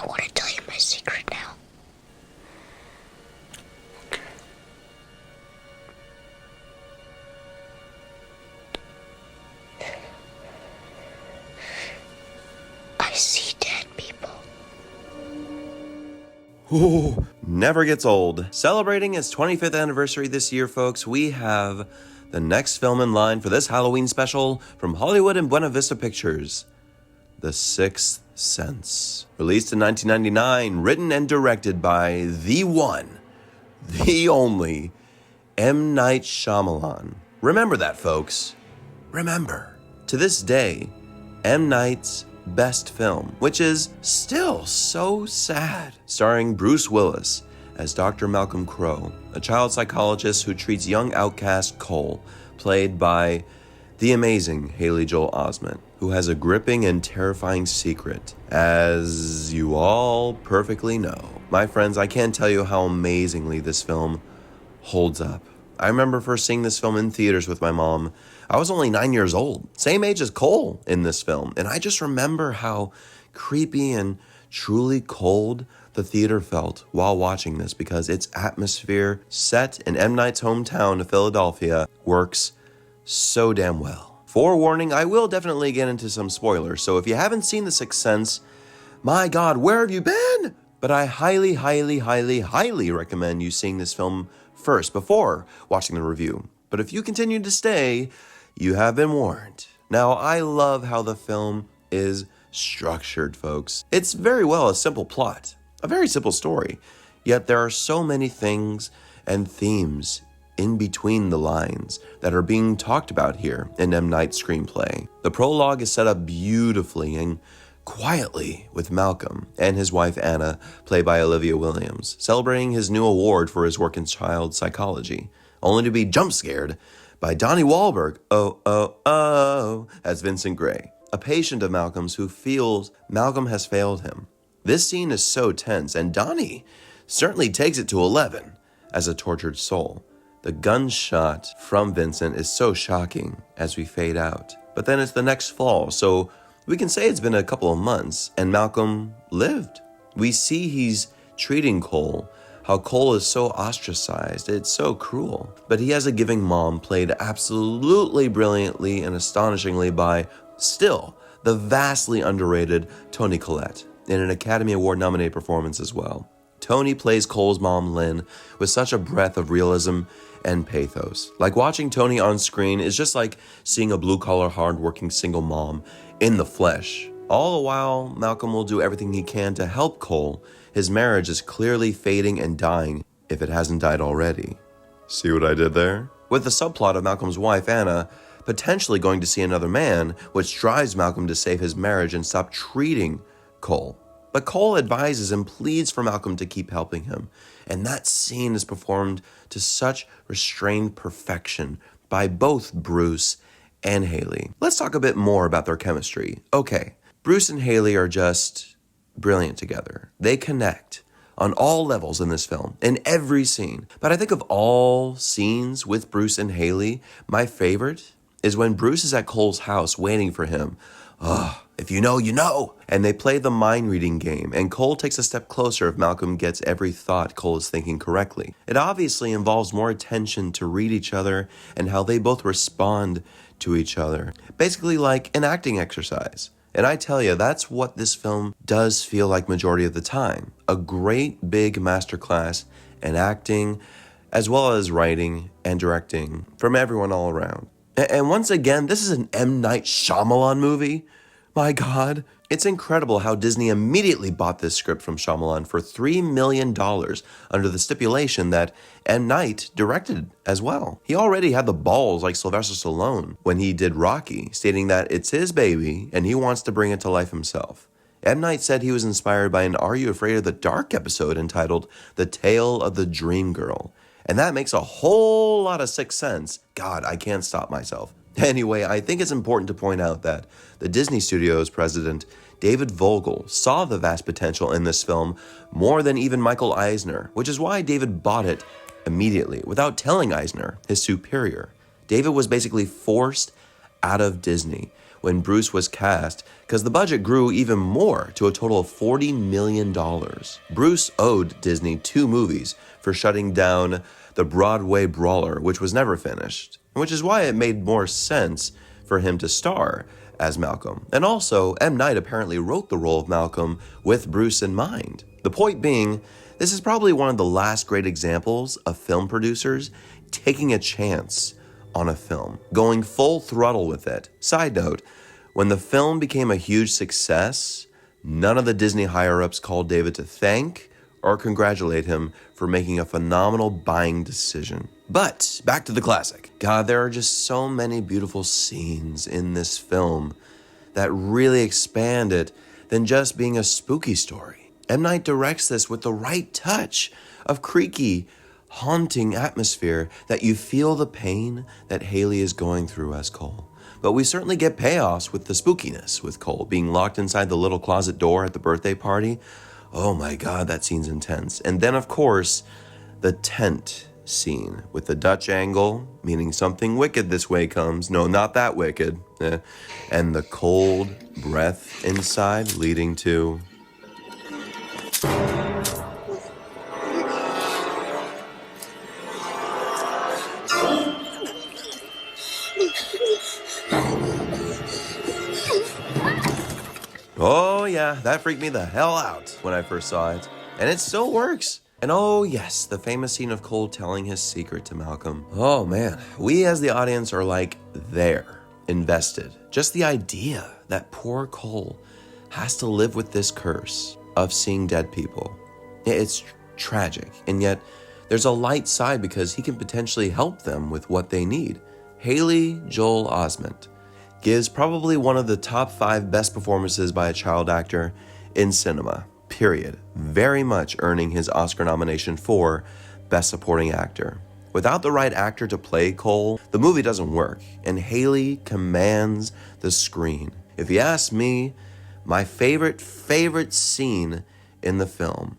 I want to tell you my secret now. I see dead people. Ooh, never gets old. Celebrating its 25th anniversary this year, folks, we have the next film in line for this Halloween special from Hollywood and Buena Vista Pictures, The Sixth Sense. Released in 1999, written and directed by the one, the only, M. Night Shyamalan. Remember that, folks. Remember. To this day, M. Night's best film, which is still so sad, starring Bruce Willis as Dr. Malcolm Crowe, a child psychologist who treats young outcast Cole, played by the amazing Haley Joel Osment, who has a gripping and terrifying secret, as you all perfectly know. My friends, I can't tell you how amazingly this film holds up. I remember first seeing this film in theaters with my mom. I was only 9 years old, same age as Cole in this film, and I just remember how creepy and truly cold the theater felt while watching this, because its atmosphere, set in M. Night's hometown of Philadelphia, works so damn well. Forewarning, I will definitely get into some spoilers, so if you haven't seen The Sixth Sense, my God, where have you been? But I highly, highly, highly, highly recommend you seeing this film first before watching the review. But if you continue to stay, you have been warned. Now, I love how the film is structured, folks. It's very well a simple plot, a very simple story, yet there are so many things and themes in between the lines that are being talked about here in M. Night's screenplay. The prologue is set up beautifully and quietly with Malcolm and his wife Anna, played by Olivia Williams, celebrating his new award for his work in child psychology, only to be jump scared by Donnie Wahlberg, as Vincent Gray, a patient of Malcolm's who feels Malcolm has failed him. This scene is so tense, and Donnie certainly takes it to 11 as a tortured soul. The gunshot from Vincent is so shocking as we fade out. But then it's the next fall, so we can say it's been a couple of months, and Malcolm lived. We see he's treating Cole, how Cole is so ostracized. It's so cruel. But he has a giving mom, played absolutely brilliantly and astonishingly by, still, the vastly underrated Toni Collette, in an Academy Award nominated performance as well. Toni plays Cole's mom, Lynn, with such a breadth of realism and pathos. Like watching Toni on screen is just like seeing a blue-collar, hard-working single mom in the flesh. All the while, Malcolm will do everything he can to help Cole. His marriage is clearly fading and dying, if it hasn't died already. See what I did there? With the subplot of Malcolm's wife, Anna, potentially going to see another man, which drives Malcolm to save his marriage and stop treating Cole. But Cole advises and pleads for Malcolm to keep helping him. And that scene is performed to such restrained perfection by both Bruce and Haley. Let's talk a bit more about their chemistry. Okay, Bruce and Haley are just brilliant together. They connect on all levels in this film, in every scene. But I think of all scenes with Bruce and Haley, my favorite is when Bruce is at Cole's house waiting for him. If you know, you know. And they play the mind-reading game, and Cole takes a step closer if Malcolm gets every thought Cole is thinking correctly. It obviously involves more attention to read each other and how they both respond to each other. Basically like an acting exercise. And I tell you, that's what this film does feel like majority of the time. A great big masterclass in acting, as well as writing and directing from everyone all around. And once again, this is an M. Night Shyamalan movie. My God. It's incredible how Disney immediately bought this script from Shyamalan for $3 million under the stipulation that M. Night directed as well. He already had the balls like Sylvester Stallone when he did Rocky, stating that it's his baby and he wants to bring it to life himself. M. Night said he was inspired by an Are You Afraid of the Dark episode entitled The Tale of the Dream Girl. And that makes a whole lot of Sixth Sense. God, I can't stop myself. Anyway, I think it's important to point out that the Disney Studios president, David Vogel, saw the vast potential in this film more than even Michael Eisner, which is why David bought it immediately without telling Eisner, his superior. David was basically forced out of Disney when Bruce was cast because the budget grew even more to a total of $40 million. Bruce owed Disney 2 movies for shutting down the Broadway brawler, which was never finished, which is why it made more sense for him to star as Malcolm. And also, M. Night apparently wrote the role of Malcolm with Bruce in mind. The point being, this is probably one of the last great examples of film producers taking a chance on a film, going full throttle with it. Side note, when the film became a huge success, none of the Disney higher-ups called David to thank or congratulate him for making a phenomenal buying decision. But back to the classic. God, there are just so many beautiful scenes in this film that really expand it than just being a spooky story. M. Night directs this with the right touch of creaky, haunting atmosphere that you feel the pain that Haley is going through as Cole. But we certainly get payoffs with the spookiness, with Cole being locked inside the little closet door at the birthday party. Oh my God, that scene's intense. And then, of course, the tent scene with the Dutch angle, meaning something wicked this way comes. No, not that wicked. And the cold breath inside leading to... Oh yeah, that freaked me the hell out when I first saw it. And it still works. And oh yes, the famous scene of Cole telling his secret to Malcolm. Oh man, we as the audience are like there, invested. Just the idea that poor Cole has to live with this curse of seeing dead people. It's tragic, and yet there's a light side because he can potentially help them with what they need. Haley Joel Osment gives probably one of the top 5 best performances by a child actor in cinema, period. Very much earning his Oscar nomination for Best Supporting Actor. Without the right actor to play Cole, the movie doesn't work, and Haley commands the screen. If you ask me, my favorite scene in the film,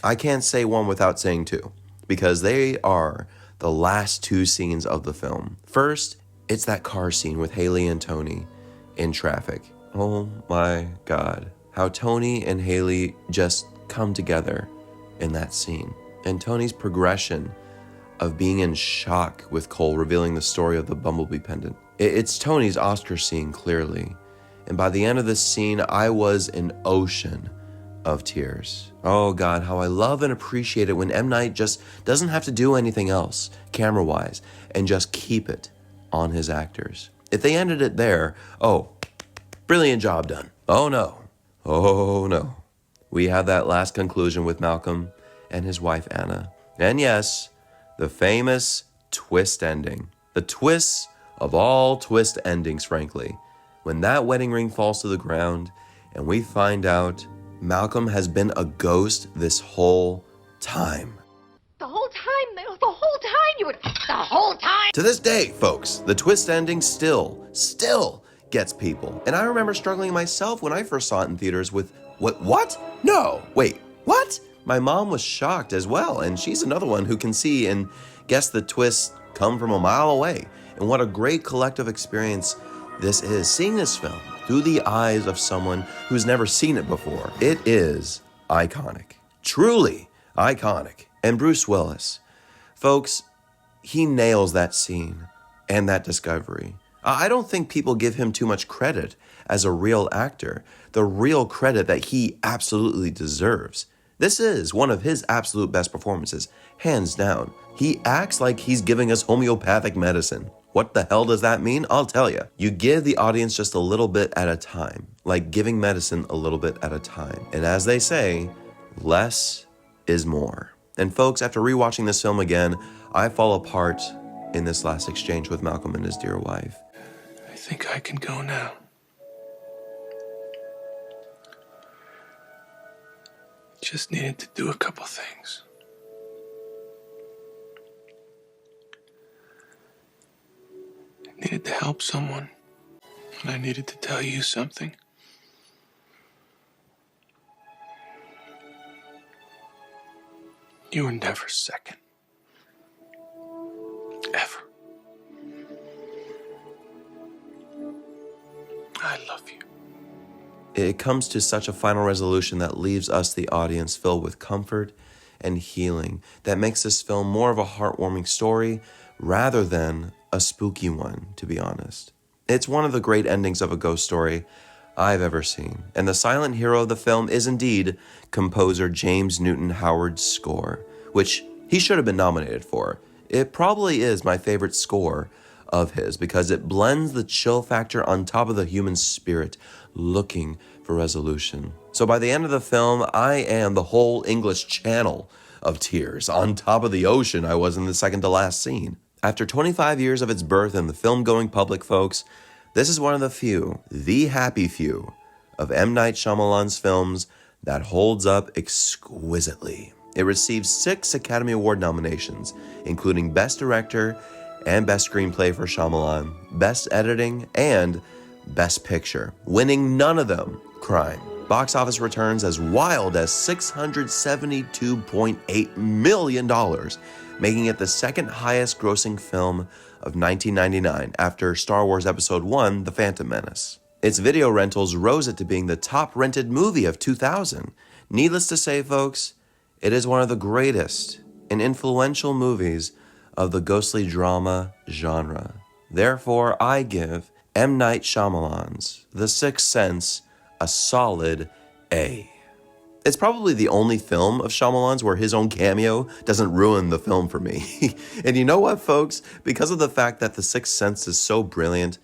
I can't say one without saying 2, because they are the last 2 scenes of the film. First, it's that car scene with Haley and Toni in traffic. Oh my God. How Toni and Haley just come together in that scene. And Toni's progression of being in shock with Cole revealing the story of the Bumblebee pendant. It's Toni's Oscar scene, clearly. And by the end of this scene, I was an ocean of tears. Oh God, how I love and appreciate it when M. Night just doesn't have to do anything else, camera-wise, and just keep it on his actors. If they ended it there, oh, brilliant job done. Oh no. We have that last conclusion with Malcolm and his wife Anna. And yes, the famous twist ending. The twist of all twist endings, frankly. When that wedding ring falls to the ground and we find out Malcolm has been a ghost this whole time. The whole time. To this day, folks, the twist ending still gets people. And I remember struggling myself when I first saw it in theaters with, what? No, wait, what? My mom was shocked as well, and she's another one who can see and guess the twists come from a mile away. And what a great collective experience this is, seeing this film through the eyes of someone who's never seen it before. It is iconic, truly iconic. And Bruce Willis, folks, he nails that scene and that discovery. I don't think people give him too much credit as a real actor, the real credit that he absolutely deserves. This is one of his absolute best performances, hands down. He acts like he's giving us homeopathic medicine. What the hell does that mean? I'll tell you. You give the audience just a little bit at a time, like giving medicine a little bit at a time. And as they say, less is more. And folks, after rewatching this film again, I fall apart in this last exchange with Malcolm and his dear wife. I think I can go now. Just needed to do a couple things. I needed to help someone, and I needed to tell you something. You were never second. Ever. I love you. It comes to such a final resolution that leaves us, the audience, filled with comfort and healing that makes this film more of a heartwarming story rather than a spooky one, to be honest. It's one of the great endings of a ghost story I've ever seen, and the silent hero of the film is indeed composer James Newton Howard's score, which he should have been nominated for. It probably is my favorite score of his because it blends the chill factor on top of the human spirit looking for resolution. So by the end of the film, I am the whole English Channel of tears on top of the ocean I was in the second to last scene. After 25 years of its birth in the film going public, folks, this is one of the happy few, of M. Night Shyamalan's films that holds up exquisitely. It received 6 Academy Award nominations, including Best Director and Best Screenplay for Shyamalan, Best Editing, and Best Picture, winning none of them crime. Box office returns as wild as $672.8 million, making it the second highest grossing film of 1999 after Star Wars Episode I, The Phantom Menace. Its video rentals rose it to being the top rented movie of 2000. Needless to say, folks, it is one of the greatest and influential movies of the ghostly drama genre. Therefore, I give M. Night Shyamalan's The Sixth Sense a solid A. It's probably the only film of Shyamalan's where his own cameo doesn't ruin the film for me. And you know what, folks? Because of the fact that The Sixth Sense is so brilliant,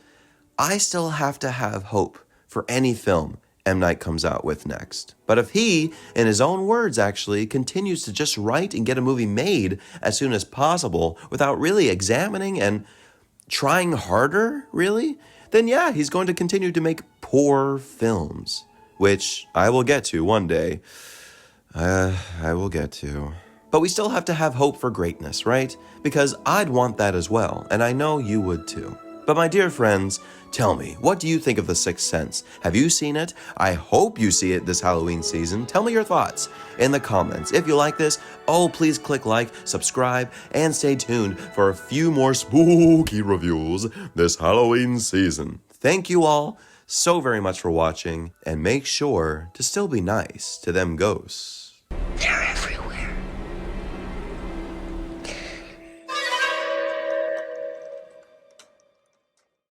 I still have to have hope for any film M. Night comes out with next. But if he, in his own words actually, continues to just write and get a movie made as soon as possible without really examining and trying harder, really, then yeah, he's going to continue to make poor films, which I will get to one day. I will get to. But we still have to have hope for greatness, right? Because I'd want that as well, and I know you would too. But my dear friends, tell me, what do you think of The Sixth Sense? Have you seen it? I hope you see it this Halloween season. Tell me your thoughts in the comments. If you like this, please click like, subscribe, and stay tuned for a few more spooky reviews this Halloween season. Thank you all so very much for watching, and make sure to still be nice to them ghosts. They're